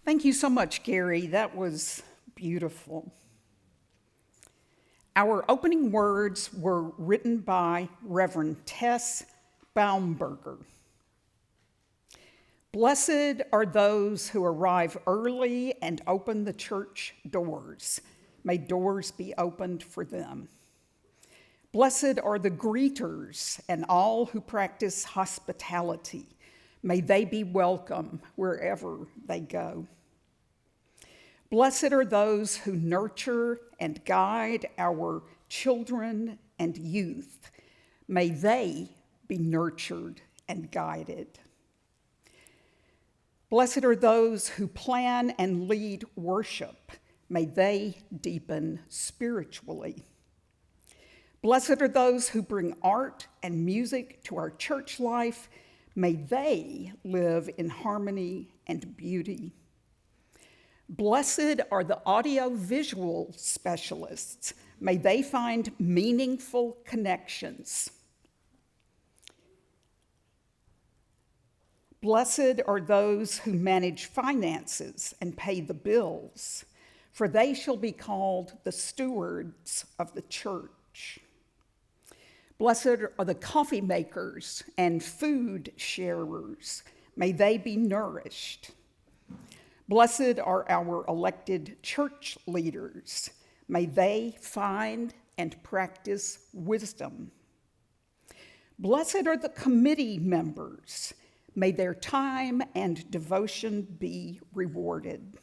Thank you so much, Gary. That was beautiful. Our opening words were written by Reverend Tess Baumberger. Blessed are those who arrive early and open the church doors. May doors be opened for them. Blessed are the greeters and all who practice hospitality. May they be welcome wherever they go. Blessed are those who nurture and guide our children and youth. May they be nurtured and guided. Blessed are those who plan and lead worship. May they deepen spiritually. Blessed are those who bring art and music to our church life. May they live in harmony and beauty. Blessed are the audio-visual specialists. May they find meaningful connections. Blessed are those who manage finances and pay the bills, for they shall be called the stewards of the church. Blessed are the coffee makers and food sharers. May they be nourished. Blessed are our elected church leaders. May they find and practice wisdom. Blessed are the committee members. May their time and devotion be rewarded.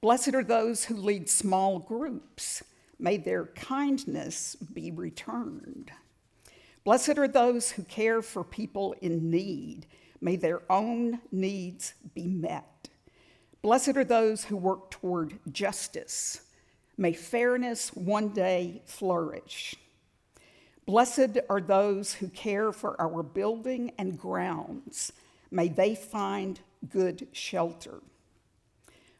Blessed are those who lead small groups. May their kindness be returned. Blessed are those who care for people in need. May their own needs be met. Blessed are those who work toward justice. May fairness one day flourish. Blessed are those who care for our building and grounds. May they find good shelter.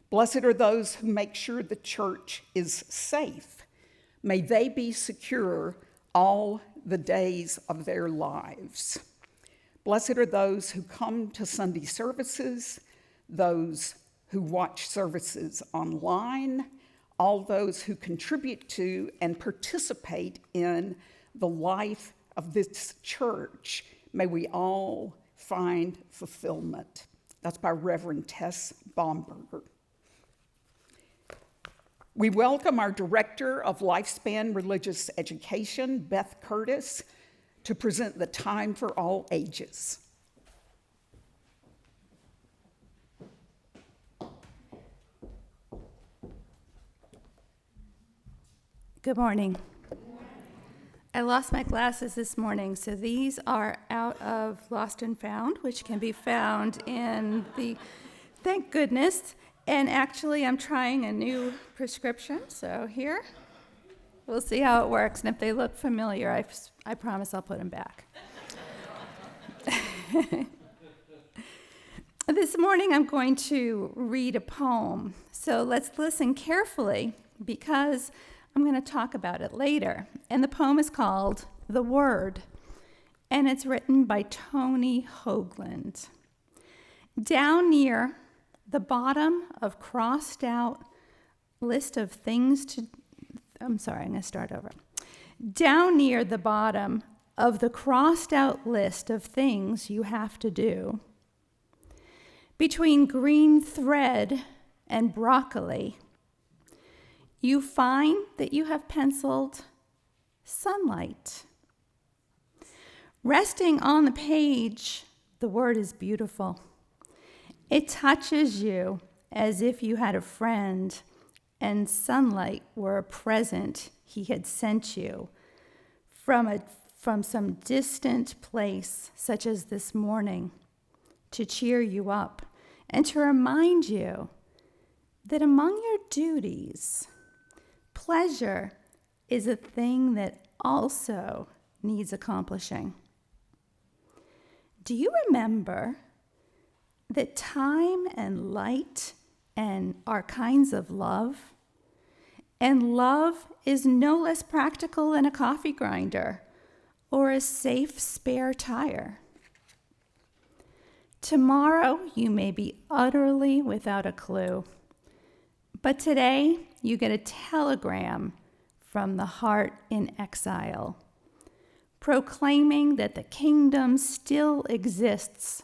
Blessed are those who make sure the church is safe. May they be secure all the days of their lives. Blessed are those who come to Sunday services, those who watch services online, all those who contribute to and participate in the life of this church. May we all find fulfillment. That's by Reverend Tess Baumberger. We welcome our Director of Lifespan Religious Education, Beth Curtis, to present the Time for All Ages. Good morning. I lost my glasses this morning, so these are out of Lost and Found, which can be found in the, thank goodness. And actually, I'm trying a new prescription, so here. We'll see how it works, and if they look familiar, I promise I'll put them back. This morning, I'm going to read a poem, so let's listen carefully, because I'm going to talk about it later. And the poem is called The Word, and it's written by Tony Hoagland. Down near the bottom of crossed out list of things to, I'm going to start over. Down near the bottom of the crossed out list of things you have to do, between green thread and broccoli, you find that you have penciled sunlight. Resting on the page, the word is beautiful. It touches you as if you had a friend and sunlight were a present he had sent you from some distant place, such as this morning, to cheer you up and to remind you that among your duties, pleasure is a thing that also needs accomplishing. Do you remember that time and light and are kinds of love? And love is no less practical than a coffee grinder or a safe spare tire. Tomorrow you may be utterly without a clue, but today you get a telegram from the heart in exile, proclaiming that the kingdom still exists,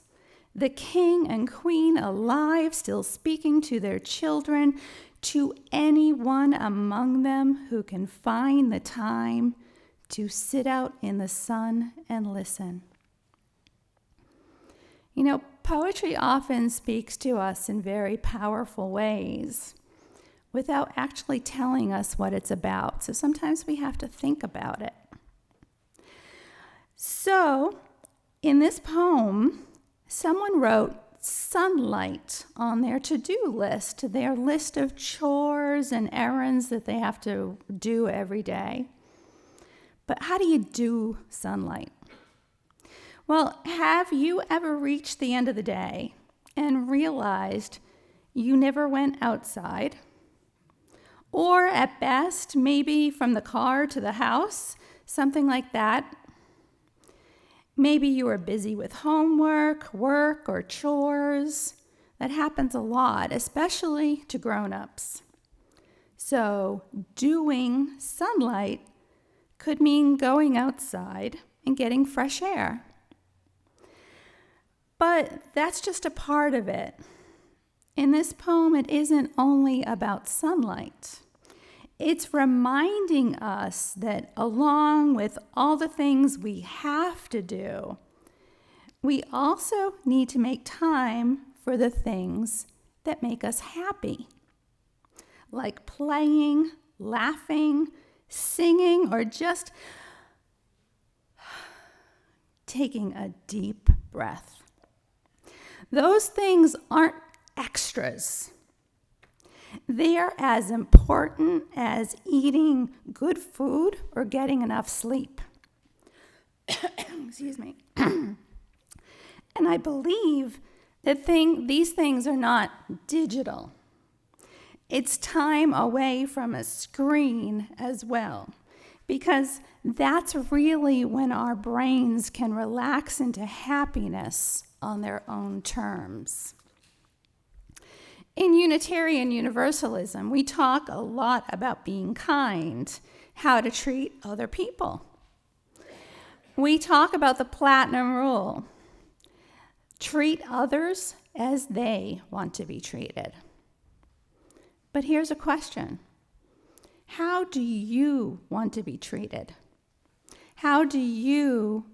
the king and queen alive, still speaking to their children, to anyone among them who can find the time to sit out in the sun and listen. You know, poetry often speaks to us in very powerful ways without actually telling us what it's about. So sometimes we have to think about it. So in this poem, someone wrote sunlight on their to-do list, their list of chores and errands that they have to do every day. But how do you do sunlight? Well, have you ever reached the end of the day and realized you never went outside? Or at best, maybe from the car to the house, something like that. Maybe you are busy with homework, work, or chores. That happens a lot, especially to grown-ups. So doing sunlight could mean going outside and getting fresh air. But that's just a part of it. In this poem, it isn't only about sunlight. It's reminding us that along with all the things we have to do, we also need to make time for the things that make us happy, like playing, laughing, singing, or just taking a deep breath. Those things aren't extras. They are as important as eating good food or getting enough sleep. Excuse me. And I believe These things are not digital. It's time away from a screen as well, because that's really when our brains can relax into happiness on their own terms. In Unitarian Universalism, we talk a lot about being kind, how to treat other people. We talk about the platinum rule. Treat others as they want to be treated. But here's a question. How do you want to be treated? How do you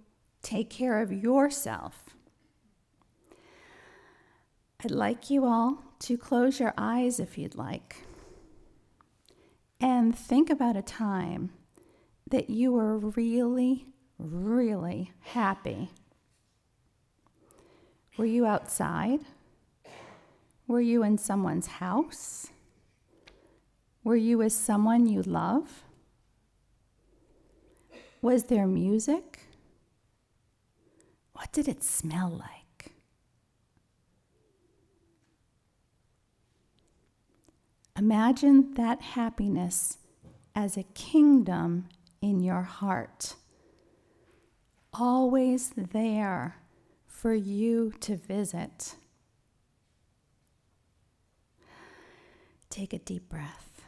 take care of yourself? I'd like you all to close your eyes if you'd like, and think about a time that you were really, really happy. Were you outside? Were you in someone's house? Were you with someone you love? Was there music? What did it smell like? Imagine that happiness as a kingdom in your heart, always there for you to visit. Take a deep breath.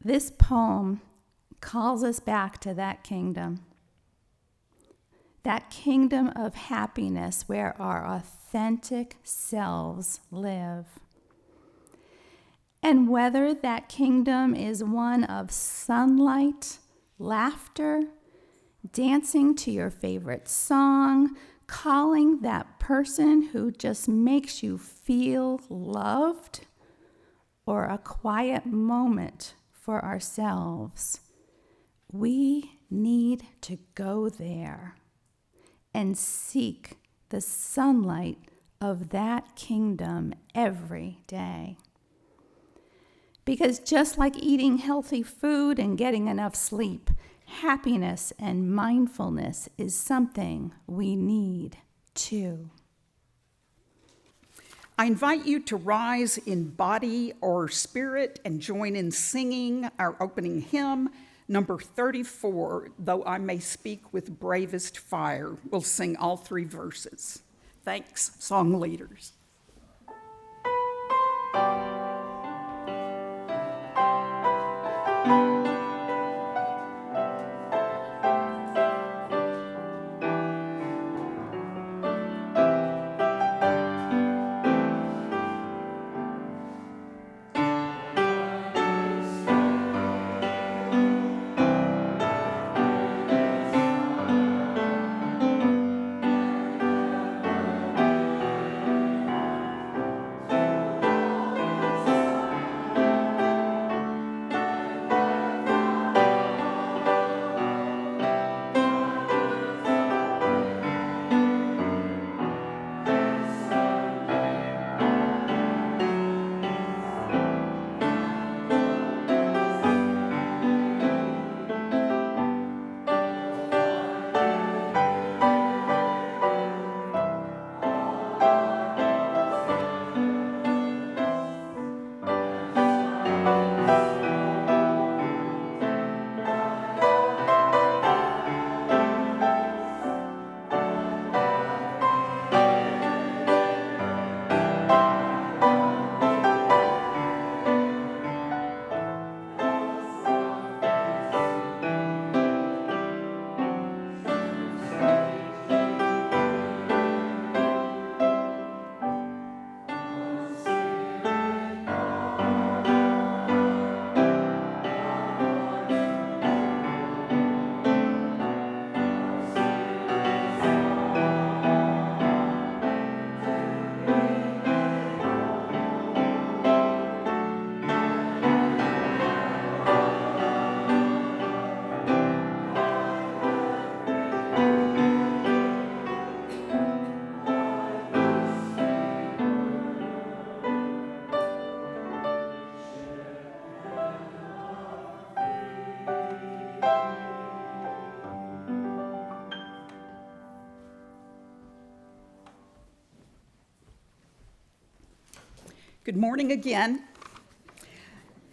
This poem calls us back to that kingdom of happiness where our authentic selves live. And whether that kingdom is one of sunlight, laughter, dancing to your favorite song, calling that person who just makes you feel loved, or a quiet moment for ourselves, we need to go there and seek the sunlight of that kingdom every day. Because just like eating healthy food and getting enough sleep, happiness and mindfulness is something we need too. I invite you to rise in body or spirit and join in singing our opening hymn, number 34, Though I May Speak with Bravest Fire. We'll sing all 3 verses. Thanks, song leaders. Good morning again.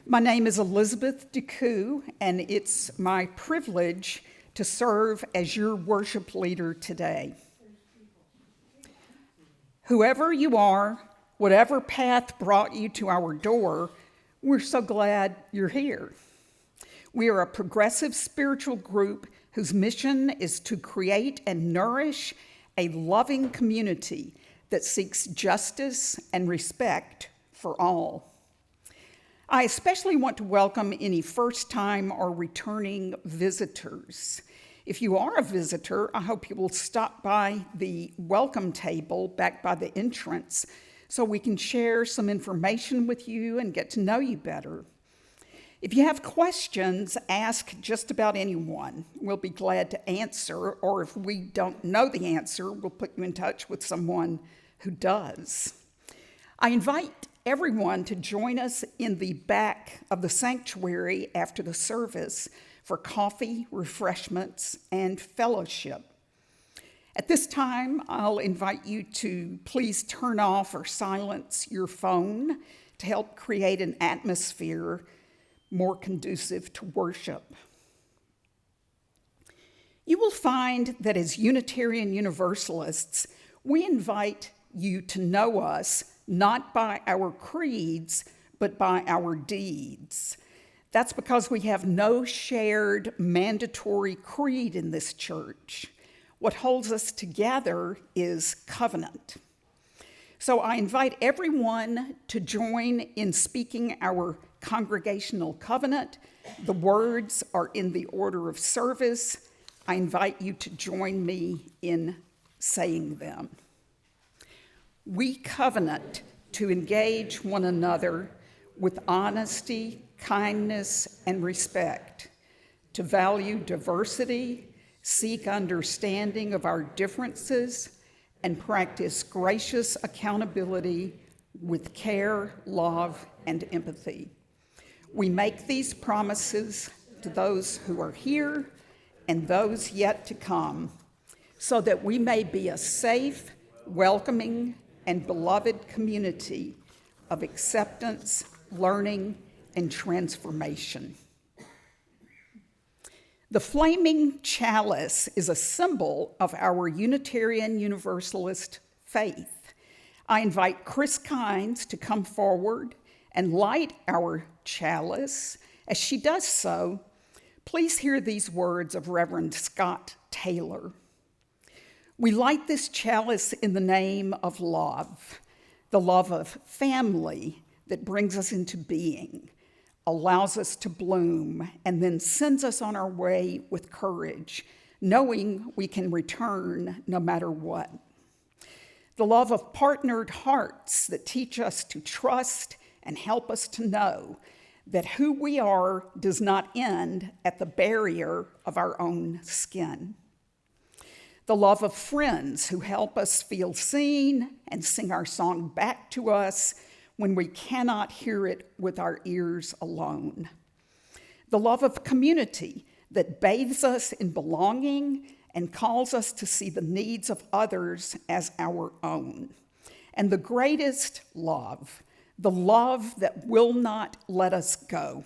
My name is Elizabeth DeCoux, and it's my privilege to serve as your worship leader today. Whoever you are, whatever path brought you to our door, we're so glad you're here. We are a progressive spiritual group whose mission is to create and nourish a loving community that seeks justice and respect for all. I especially want to welcome any first-time or returning visitors. If you are a visitor, I hope you will stop by the welcome table back by the entrance so we can share some information with you and get to know you better. If you have questions, ask just about anyone. We'll be glad to answer, or if we don't know the answer, we'll put you in touch with someone who does. I invite everyone to join us in the back of the sanctuary after the service for coffee, refreshments, and fellowship. At this time, I'll invite you to please turn off or silence your phone to help create an atmosphere more conducive to worship. You will find that as Unitarian Universalists, we invite you to know us not by our creeds, but by our deeds. That's because we have no shared mandatory creed in this church. What holds us together is covenant. So I invite everyone to join in speaking our congregational covenant. The words are in the order of service. I invite you to join me in saying them. We covenant to engage one another with honesty, kindness, and respect, to value diversity, seek understanding of our differences, and practice gracious accountability with care, love, and empathy. We make these promises to those who are here and those yet to come, so that we may be a safe, welcoming, and beloved community of acceptance, learning, and transformation. The flaming chalice is a symbol of our Unitarian Universalist faith. I invite Chris Kynes to come forward and light our chalice. As she does so, please hear these words of Reverend Scott Taylor. We light this chalice in the name of love, the love of family that brings us into being, allows us to bloom, and then sends us on our way with courage, knowing we can return no matter what. The love of partnered hearts that teach us to trust and help us to know that who we are does not end at the barrier of our own skin. The love of friends who help us feel seen and sing our song back to us when we cannot hear it with our ears alone. The love of community that bathes us in belonging and calls us to see the needs of others as our own. And the greatest love, the love that will not let us go.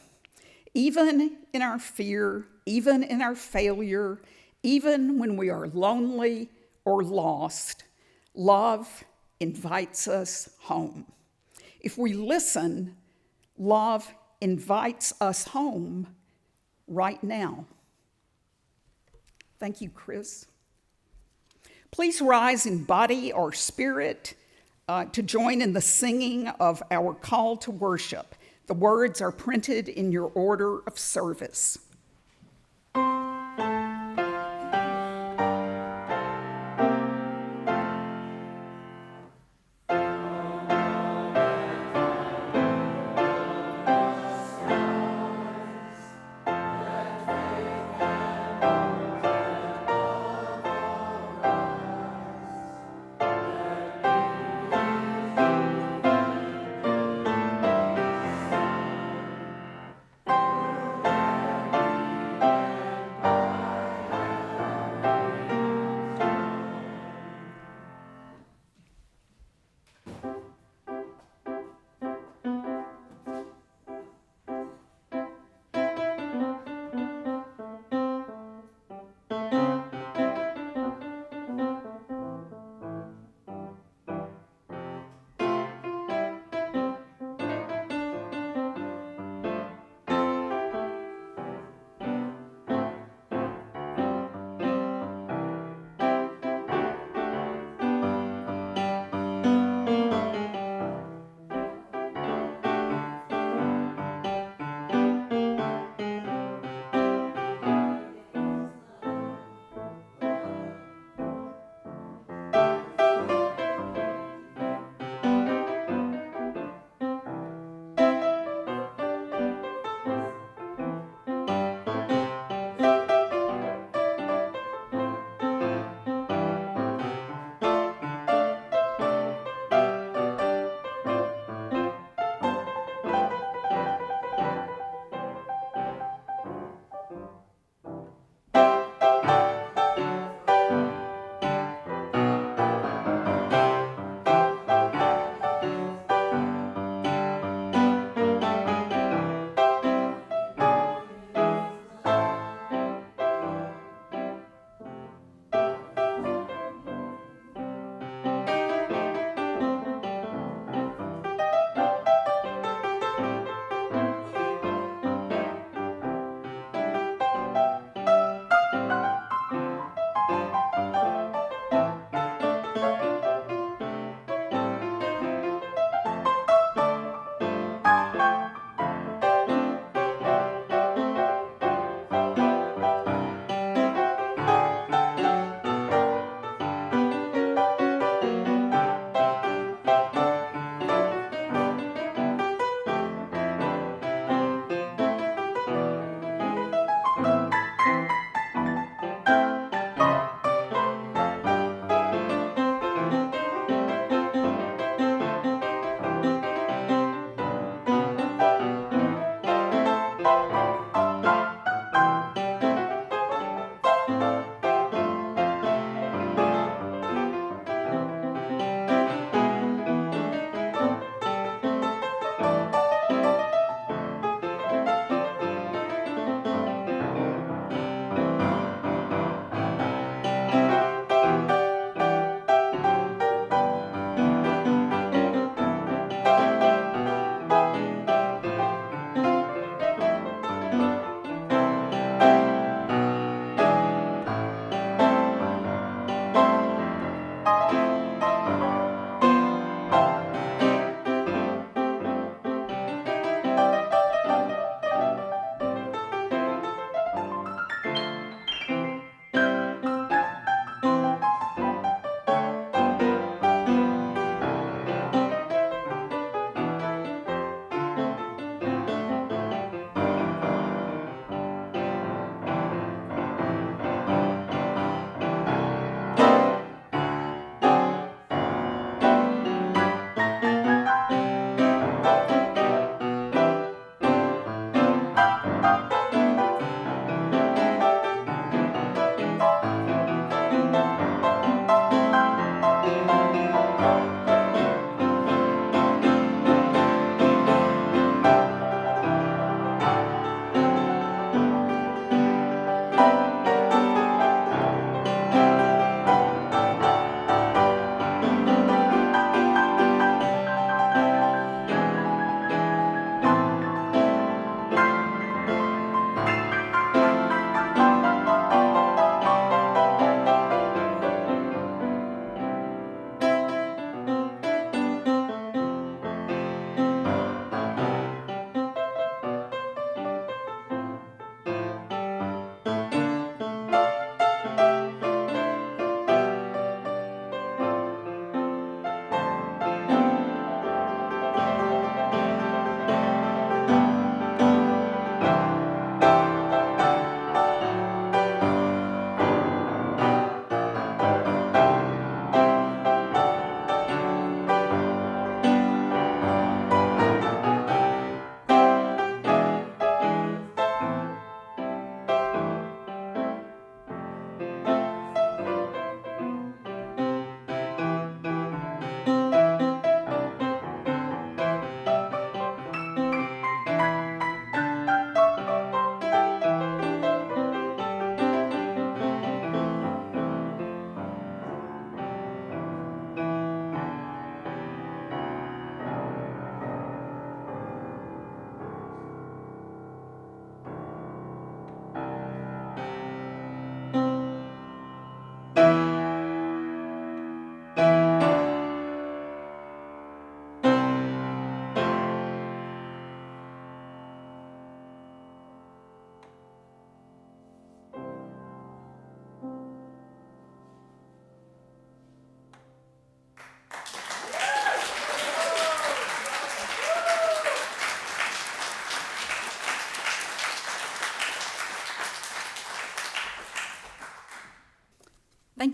Even in our fear, even in our failure, even when we are lonely or lost, love invites us home. If we listen, love invites us home right now. Thank you, Chris. Please rise in body or spirit to join in the singing of our call to worship. The words are printed in your order of service.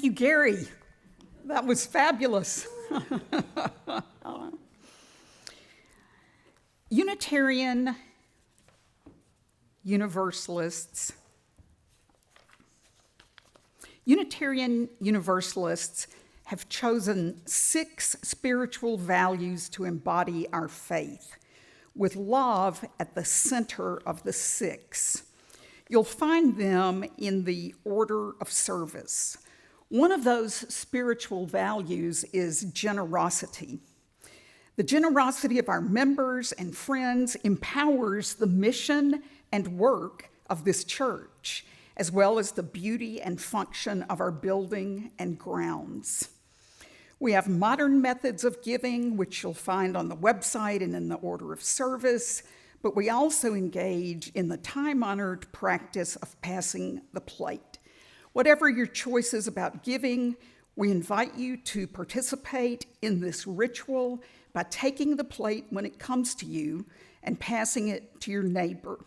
Thank you, Gary. That was fabulous. Unitarian Universalists. Unitarian Universalists have chosen 6 spiritual values to embody our faith, with love at the center of the 6. You'll find them in the order of service. One of those spiritual values is generosity. The generosity of our members and friends empowers the mission and work of this church, as well as the beauty and function of our building and grounds. We have modern methods of giving, which you'll find on the website and in the order of service, but we also engage in the time-honored practice of passing the plate. Whatever your choices about giving, we invite you to participate in this ritual by taking the plate when it comes to you and passing it to your neighbor.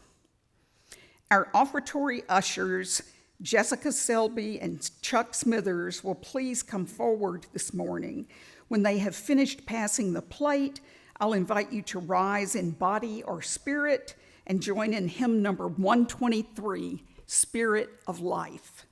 Our offertory ushers, Jessica Selby and Chuck Smithers, will please come forward this morning. When they have finished passing the plate, I'll invite you to rise in body or spirit and join in hymn number 123, Spirit of Life.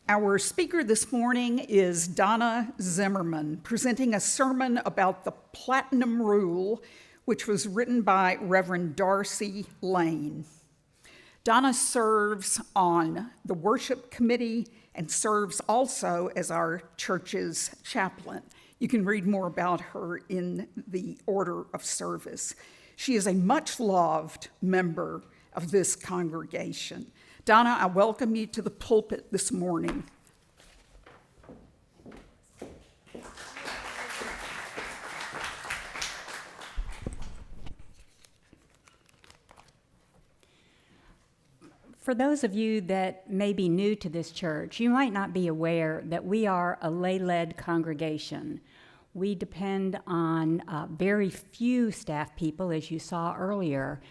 Our speaker this morning is Donna Zimmerman, presenting a sermon about the Platinum Rule, which was written by Reverend Darcey Laine. Donna serves on the worship committee and serves also as our church's chaplain. You can read more about her in the order of service. She is a much-loved member of this congregation. Donna, I welcome you to the pulpit this morning. For those of you that may be new to this church, you might not be aware that we are a lay-led congregation. We depend on very few staff people, as you saw earlier,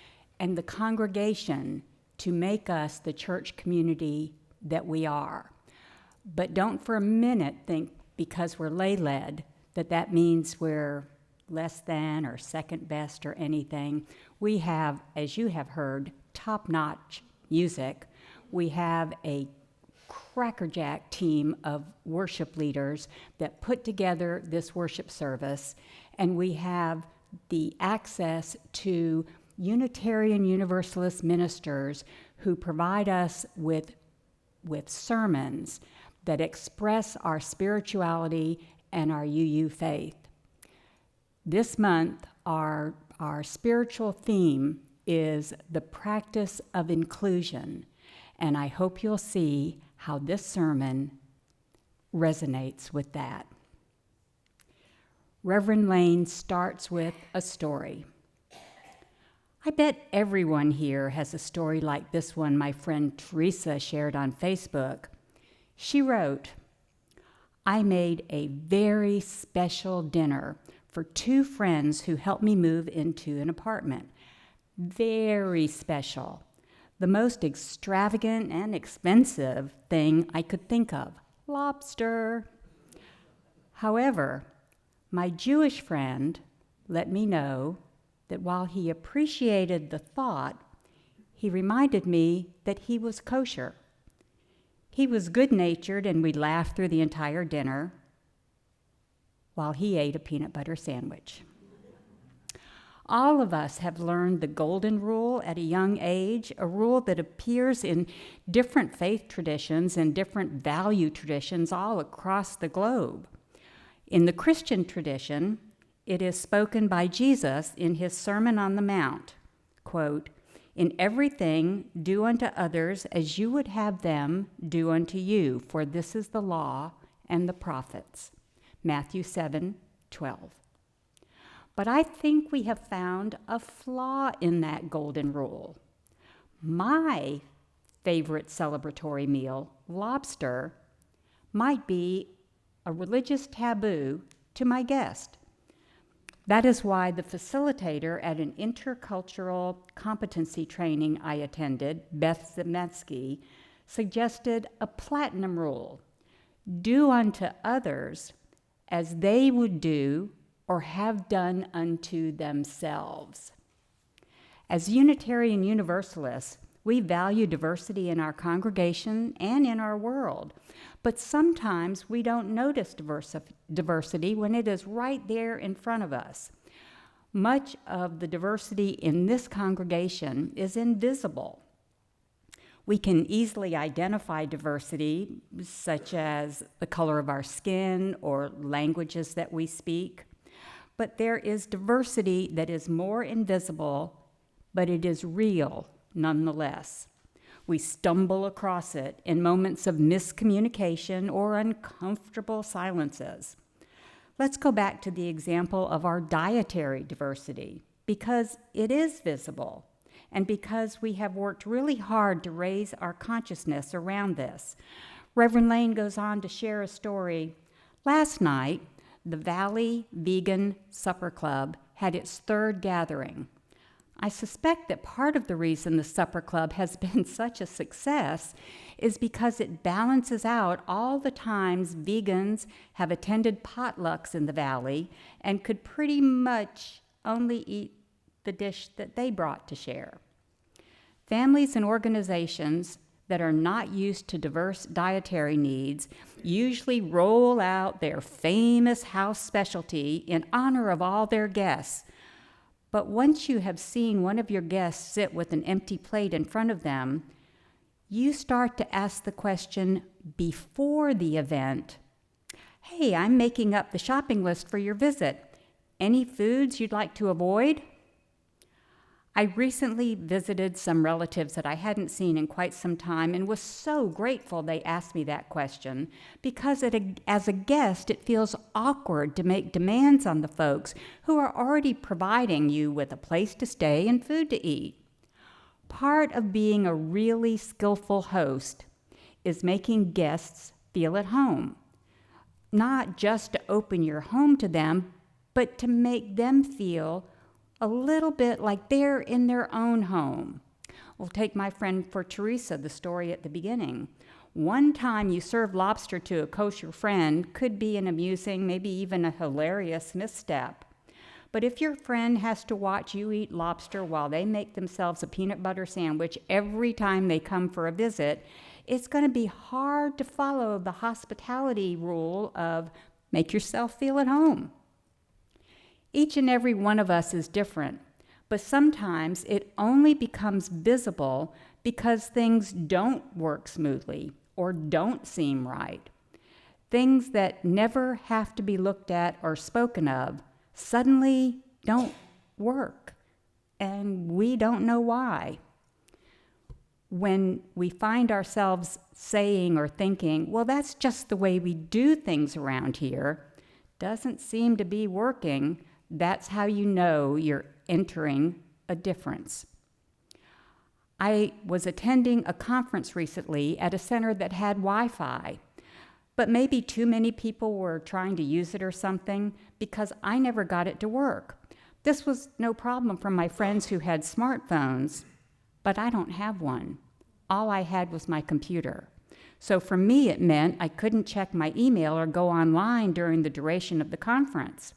and the congregation to make us the church community that we are. But don't for a minute think because we're lay-led that means we're less than or second best or anything. We have, as you have heard, top-notch music. We have a crackerjack team of worship leaders that put together this worship service, and we have the access to Unitarian Universalist ministers who provide us with sermons that express our spirituality and our UU faith. This month, our spiritual theme is the practice of inclusion, and I hope you'll see how this sermon resonates with that. Reverend Laine starts with a story. I bet everyone here has a story like this one my friend Teresa shared on Facebook. She wrote, "I made a very special dinner for 2 friends who helped me move into an apartment. Very special. The most extravagant and expensive thing I could think of. Lobster. However, my Jewish friend let me know that while he appreciated the thought, he reminded me that he was kosher. He was good-natured, and we laughed through the entire dinner while he ate a peanut butter sandwich." All of us have learned the golden rule at a young age, a rule that appears in different faith traditions and different value traditions all across the globe. In the Christian tradition, it is spoken by Jesus in his Sermon on the Mount, quote, "In everything do unto others as you would have them do unto you, for this is the law and the prophets." Matthew 7:12. But I think we have found a flaw in that golden rule. My favorite celebratory meal, lobster, might be a religious taboo to my guest. That is why the facilitator at an intercultural competency training I attended, Beth Zemetsky, suggested a platinum rule: do unto others as they would do or have done unto themselves. As Unitarian Universalists, we value diversity in our congregation and in our world, but sometimes we don't notice diversity when it is right there in front of us. Much of the diversity in this congregation is invisible. We can easily identify diversity, such as the color of our skin or languages that we speak. But there is diversity that is more invisible, but it is real nonetheless. We stumble across it in moments of miscommunication or uncomfortable silences. Let's go back to the example of our dietary diversity, because it is visible, and because we have worked really hard to raise our consciousness around this. Reverend Laine goes on to share a story. Last night, the Valley Vegan Supper Club had its 3rd gathering. I suspect that part of the reason the Supper Club has been such a success is because it balances out all the times vegans have attended potlucks in the Valley and could pretty much only eat the dish that they brought to share. Families and organizations that are not used to diverse dietary needs usually roll out their famous house specialty in honor of all their guests. But once you have seen one of your guests sit with an empty plate in front of them, you start to ask the question before the event, "Hey, I'm making up the shopping list for your visit. Any foods you'd like to avoid?" I recently visited some relatives that I hadn't seen in quite some time and was so grateful they asked me that question, because as a guest, it feels awkward to make demands on the folks who are already providing you with a place to stay and food to eat. Part of being a really skillful host is making guests feel at home, not just to open your home to them, but to make them feel a little bit like they're in their own home. We'll take my friend for Teresa, the story at the beginning. One time you serve lobster to a kosher friend could be an amusing, maybe even a hilarious misstep. But if your friend has to watch you eat lobster while they make themselves a peanut butter sandwich every time they come for a visit, it's going to be hard to follow the hospitality rule of make yourself feel at home. Each and every one of us is different, but sometimes it only becomes visible because things don't work smoothly or don't seem right. Things that never have to be looked at or spoken of suddenly don't work, and we don't know why. When we find ourselves saying or thinking, well, that's just the way we do things around here, doesn't seem to be working, that's how you know you're entering a difference. I was attending a conference recently at a center that had Wi-Fi, but maybe too many people were trying to use it or something because I never got it to work. This was no problem for my friends who had smartphones, but I don't have one. All I had was my computer. So for me, it meant I couldn't check my email or go online during the duration of the conference.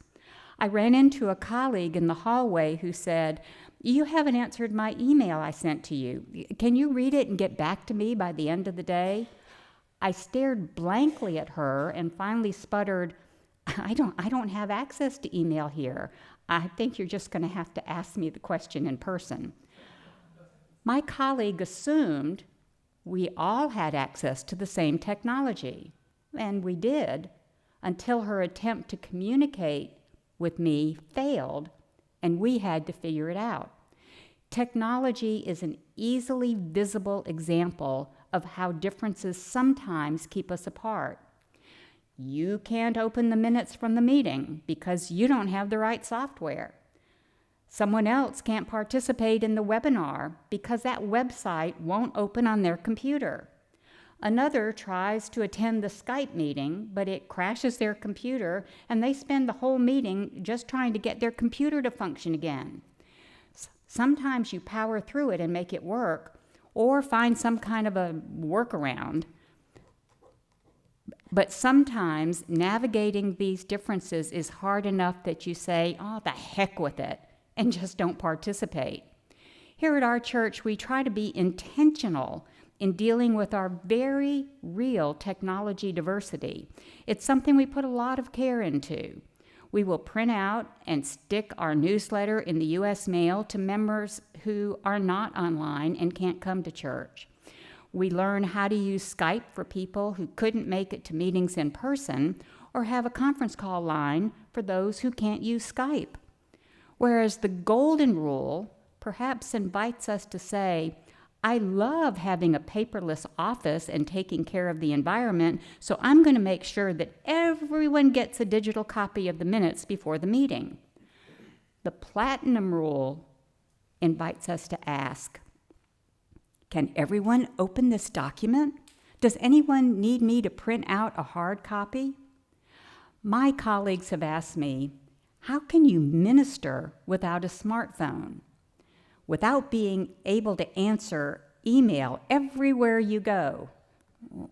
I ran into a colleague in the hallway who said, "You haven't answered my email I sent to you. Can you read it and get back to me by the end of the day?" I stared blankly at her and finally sputtered, I don't have access to email here. I think you're just going to have to ask me the question in person." My colleague assumed we all had access to the same technology, and we did, until her attempt to communicate with me failed, and we had to figure it out. Technology is an easily visible example of how differences sometimes keep us apart. You can't open the minutes from the meeting because you don't have the right software. Someone else can't participate in the webinar because that website won't open on their computer. Another tries to attend the Skype meeting, but it crashes their computer, and they spend the whole meeting just trying to get their computer to function again. Sometimes you power through it and make it work, or find some kind of a workaround. But sometimes navigating these differences is hard enough that you say, "Oh, the heck with it," and just don't participate. Here at our church, we try to be intentional in dealing with our very real technology diversity. It's something we put a lot of care into. We will print out and stick our newsletter in the U.S. mail to members who are not online and can't come to church. We learn how to use Skype for people who couldn't make it to meetings in person, or have a conference call line for those who can't use Skype. Whereas the golden rule perhaps invites us to say, I love having a paperless office and taking care of the environment, so I'm going to make sure that everyone gets a digital copy of the minutes before the meeting. The platinum rule invites us to ask, can everyone open this document? Does anyone need me to print out a hard copy? My colleagues have asked me, how can you minister without a smartphone? Without being able to answer email everywhere you go? Well,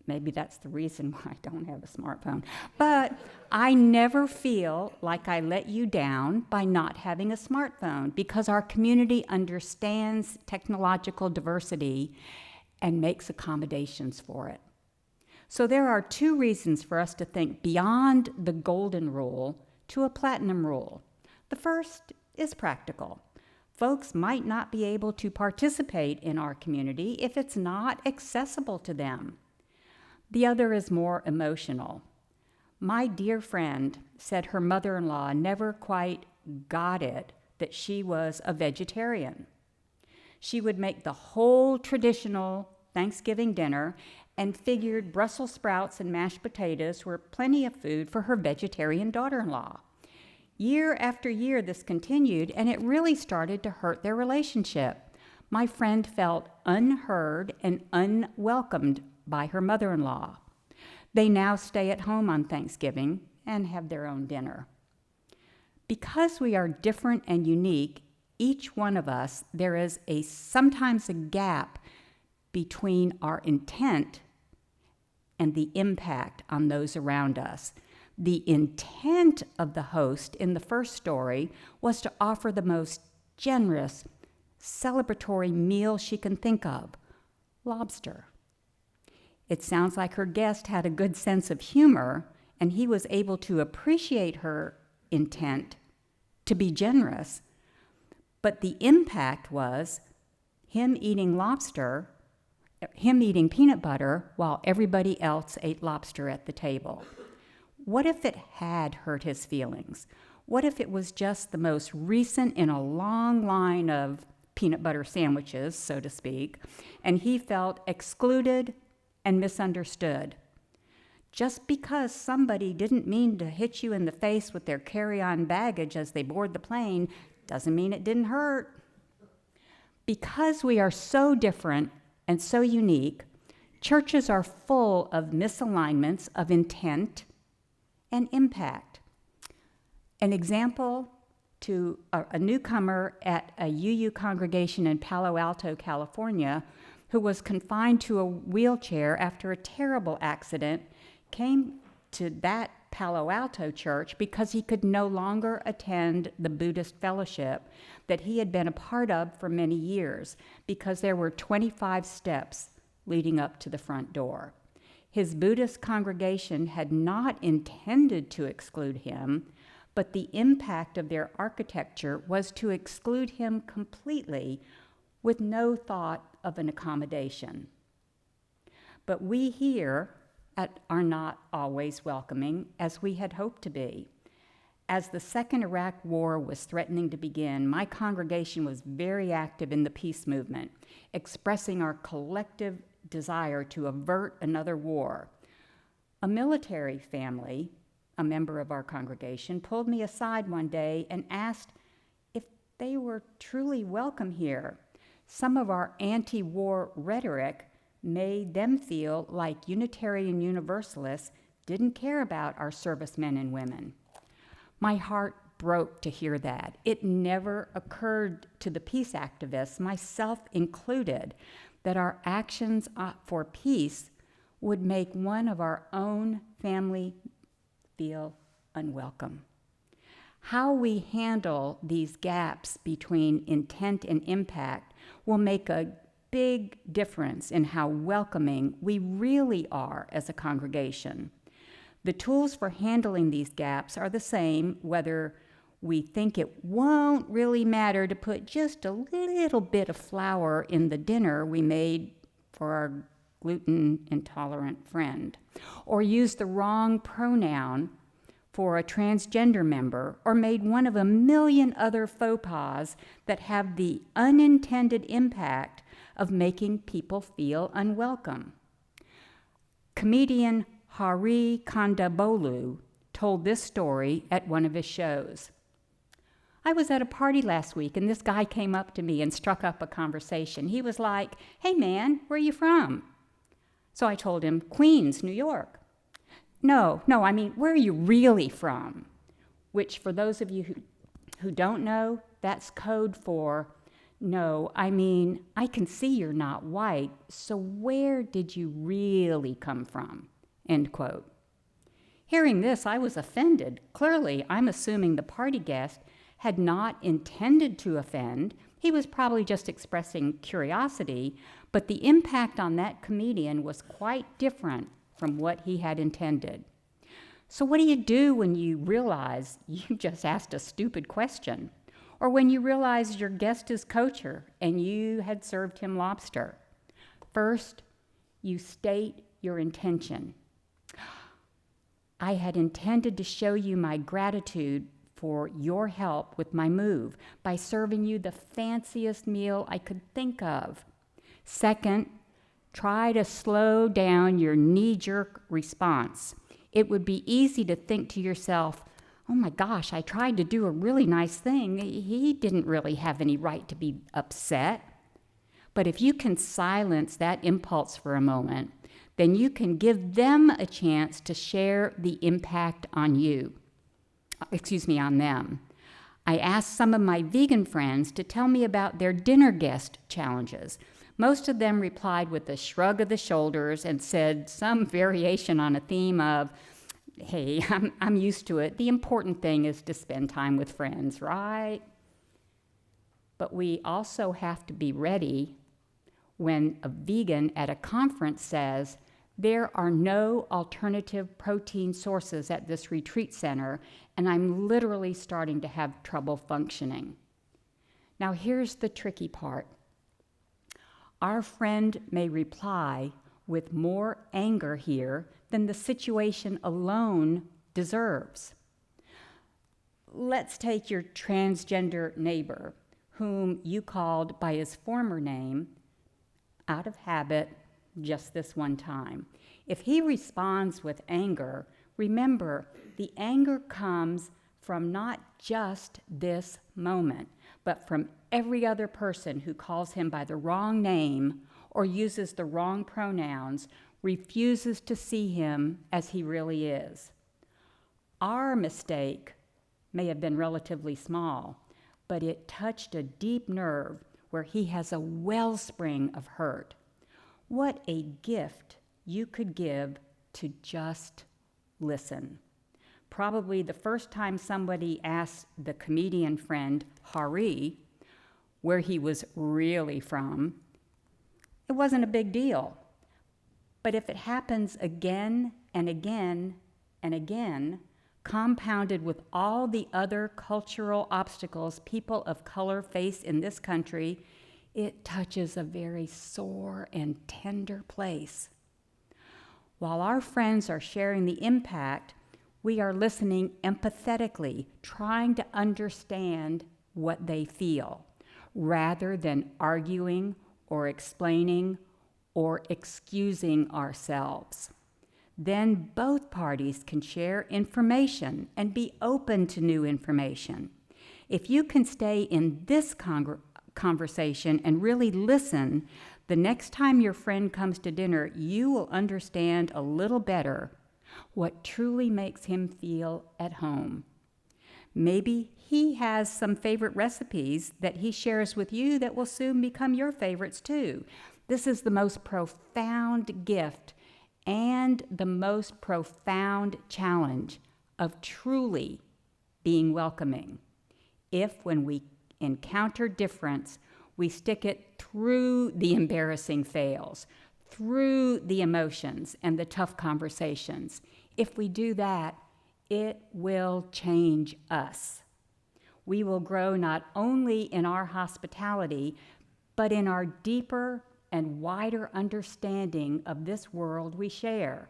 maybe that's the reason why I don't have a smartphone. But I never feel like I let you down by not having a smartphone, because our community understands technological diversity and makes accommodations for it. So there are two reasons for us to think beyond the golden rule to a platinum rule. The first is practical. Folks might not be able to participate in our community if it's not accessible to them. The other is more emotional. My dear friend said her mother-in-law never quite got it that she was a vegetarian. She would make the whole traditional Thanksgiving dinner and figured Brussels sprouts and mashed potatoes were plenty of food for her vegetarian daughter-in-law. Year after year, this continued, and it really started to hurt their relationship. my friend felt unheard and unwelcomed by her mother-in-law. They now stay at home on Thanksgiving and have their own dinner. Because we are different and unique, each one of us, there is sometimes a gap between our intent and the impact on those around us. The intent of the host in the first story was to offer the most generous, celebratory meal she can think of, lobster. It sounds like her guest had a good sense of humor, and he was able to appreciate her intent to be generous, but the impact was him eating peanut butter while everybody else ate lobster at the table. What if it had hurt his feelings? What if it was just the most recent in a long line of peanut butter sandwiches, so to speak, and he felt excluded and misunderstood? Just because somebody didn't mean to hit you in the face with their carry-on baggage as they board the plane doesn't mean it didn't hurt. Because we are so different and so unique, churches are full of misalignments of intent and impact. An example to a newcomer at a UU congregation in Palo Alto, California, who was confined to a wheelchair after a terrible accident, came to that Palo Alto church because he could no longer attend the Buddhist fellowship that he had been a part of for many years because there were 25 steps leading up to the front door. His Buddhist congregation had not intended to exclude him, but the impact of their architecture was to exclude him completely with no thought of an accommodation. But we here are not always welcoming as we had hoped to be. As the Second Iraq War was threatening to begin, my congregation was very active in the peace movement, expressing our collective desire to avert another war. A military family, a member of our congregation, pulled me aside one day and asked if they were truly welcome here. Some of our anti-war rhetoric made them feel like Unitarian Universalists didn't care about our servicemen and women. My heart broke to hear that. It never occurred to the peace activists, myself included, that our actions for peace would make one of our own family feel unwelcome. How we handle these gaps between intent and impact will make a big difference in how welcoming we really are as a congregation. The tools for handling these gaps are the same whether we think it won't really matter to put just a little bit of flour in the dinner we made for our gluten-intolerant friend, or use the wrong pronoun for a transgender member, or made one of a million other faux pas that have the unintended impact of making people feel unwelcome. Comedian Hari Kondabolu told this story at one of his shows. I was at a party last week, and this guy came up to me and struck up a conversation. He was like, "Hey man, where are you from?" So I told him, "Queens, New York." No, I mean, where are you really from? Which, for those of you who don't know, that's code for, no, I mean, I can see you're not white, so where did you really come from? End quote. Hearing this, I was offended. Clearly, I'm assuming the party guest had not intended to offend. He was probably just expressing curiosity, but the impact on that comedian was quite different from what he had intended. So what do you do when you realize you just asked a stupid question? Or when you realize your guest is kosher and you had served him lobster? First, you state your intention. I had intended to show you my gratitude for your help with my move by serving you the fanciest meal I could think of. Second, try to slow down your knee-jerk response. It would be easy to think to yourself, oh my gosh, I tried to do a really nice thing. He didn't really have any right to be upset. But if you can silence that impulse for a moment, then you can give them a chance to share the impact on them. I asked some of my vegan friends to tell me about their dinner guest challenges. Most of them replied with a shrug of the shoulders and said some variation on a theme of, hey, I'm used to it. The important thing is to spend time with friends, right? But we also have to be ready when a vegan at a conference says, there are no alternative protein sources at this retreat center, and I'm literally starting to have trouble functioning. Now, here's the tricky part. Our friend may reply with more anger here than the situation alone deserves. Let's take your transgender neighbor, whom you called by his former name, out of habit, just this one time. If he responds with anger, remember, the anger comes from not just this moment, but from every other person who calls him by the wrong name or uses the wrong pronouns, refuses to see him as he really is. Our mistake may have been relatively small, but it touched a deep nerve where he has a wellspring of hurt. What a gift you could give to just listen. Probably the first time somebody asked the comedian friend, Hari, where he was really from, it wasn't a big deal. But if it happens again and again and again, compounded with all the other cultural obstacles people of color face in this country, it touches a very sore and tender place. While our friends are sharing the impact, we are listening empathetically, trying to understand what they feel, rather than arguing or explaining or excusing ourselves. Then both parties can share information and be open to new information. If you can stay in this conversation and really listen, the next time your friend comes to dinner, you will understand a little better what truly makes him feel at home. Maybe he has some favorite recipes that he shares with you that will soon become your favorites too. This is the most profound gift and the most profound challenge of truly being welcoming. If, when we encounter difference, we stick it through the embarrassing fails, through the emotions and the tough conversations. If we do that, it will change us. We will grow not only in our hospitality, but in our deeper and wider understanding of this world we share.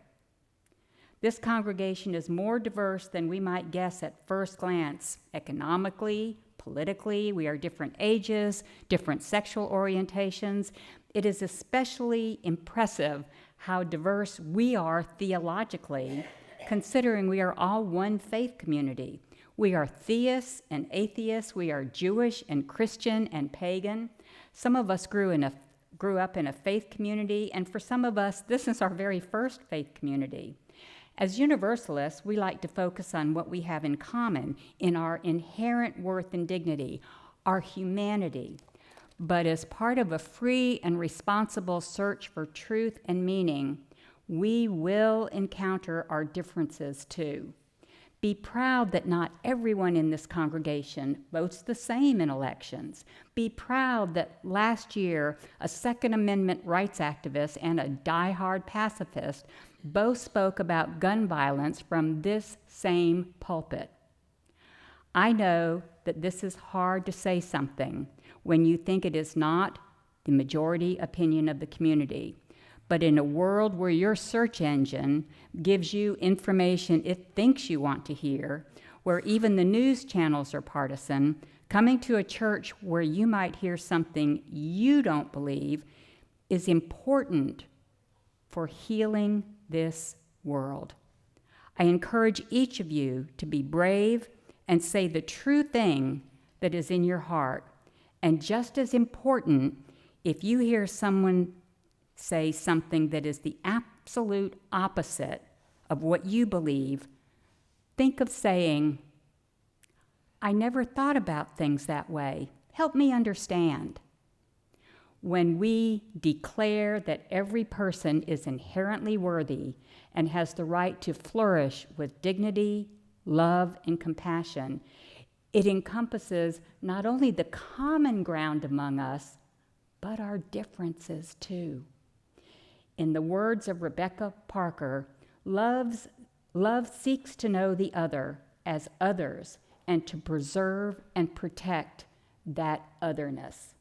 This congregation is more diverse than we might guess at first glance. Economically, politically, we are different ages, different sexual orientations. It is especially impressive how diverse we are theologically, considering we are all one faith community. We are theists and atheists. We are Jewish and Christian and pagan. Some of us grew up in a faith community, and for some of us, this is our very first faith community. As Universalists, we like to focus on what we have in common in our inherent worth and dignity, our humanity. But as part of a free and responsible search for truth and meaning, we will encounter our differences too. Be proud that not everyone in this congregation votes the same in elections. Be proud that last year, a Second Amendment rights activist and a diehard pacifist both spoke about gun violence from this same pulpit. I know that this is hard to say something when you think it is not the majority opinion of the community. But in a world where your search engine gives you information it thinks you want to hear, where even the news channels are partisan, coming to a church where you might hear something you don't believe is important for healing this world. I encourage each of you to be brave and say the true thing that is in your heart. And just as important, if you hear someone say something that is the absolute opposite of what you believe, think of saying, I never thought about things that way. Help me understand. When we declare that every person is inherently worthy and has the right to flourish with dignity, love, and compassion, it encompasses not only the common ground among us, but our differences too. In the words of Rebecca Parker, love seeks to know the other as others and to preserve and protect that otherness.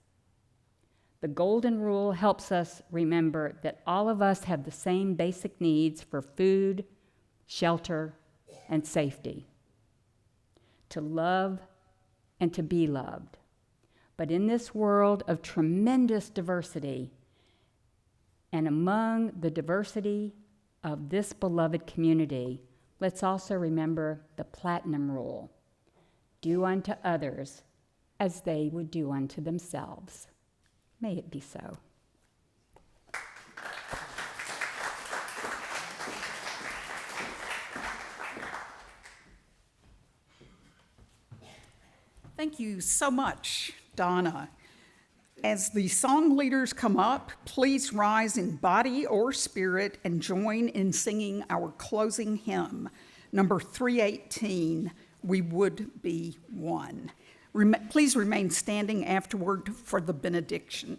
The Golden Rule helps us remember that all of us have the same basic needs for food, shelter, and safety, to love and to be loved. But in this world of tremendous diversity, and among the diversity of this beloved community, let's also remember the Platinum Rule. Do unto others as they would do unto themselves. May it be so. Thank you so much, Donna. As the song leaders come up, please rise in body or spirit and join in singing our closing hymn, number 318, We Would Be One. Please remain standing afterward for the benediction.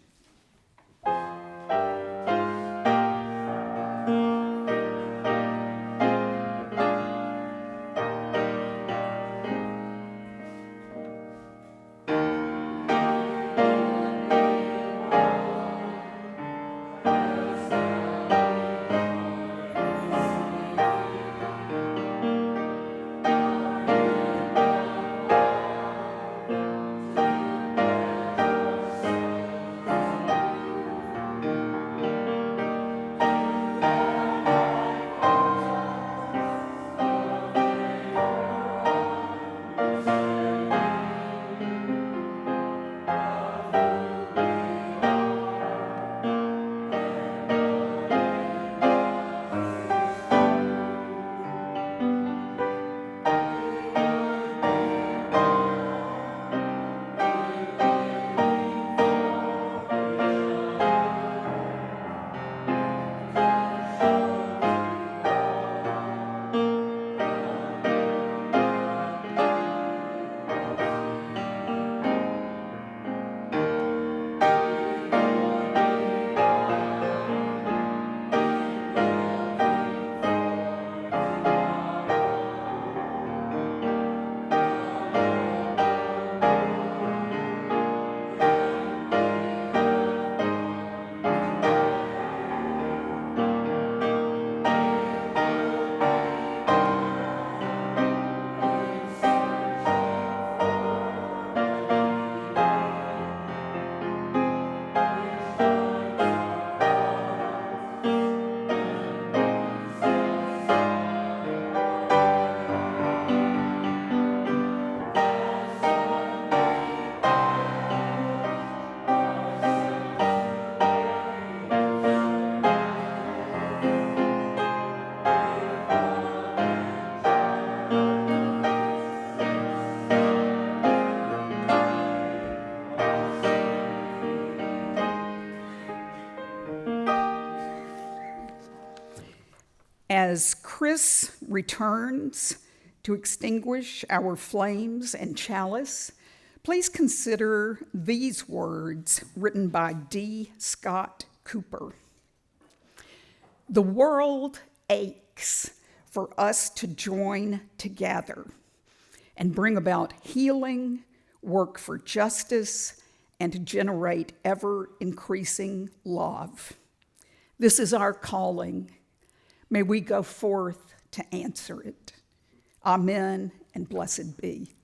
As Chris returns to extinguish our flames and chalice, please consider these words written by D. Scott Cooper. The world aches for us to join together and bring about healing, work for justice, and to generate ever-increasing love. This is our calling. May we go forth to answer it. Amen, and blessed be.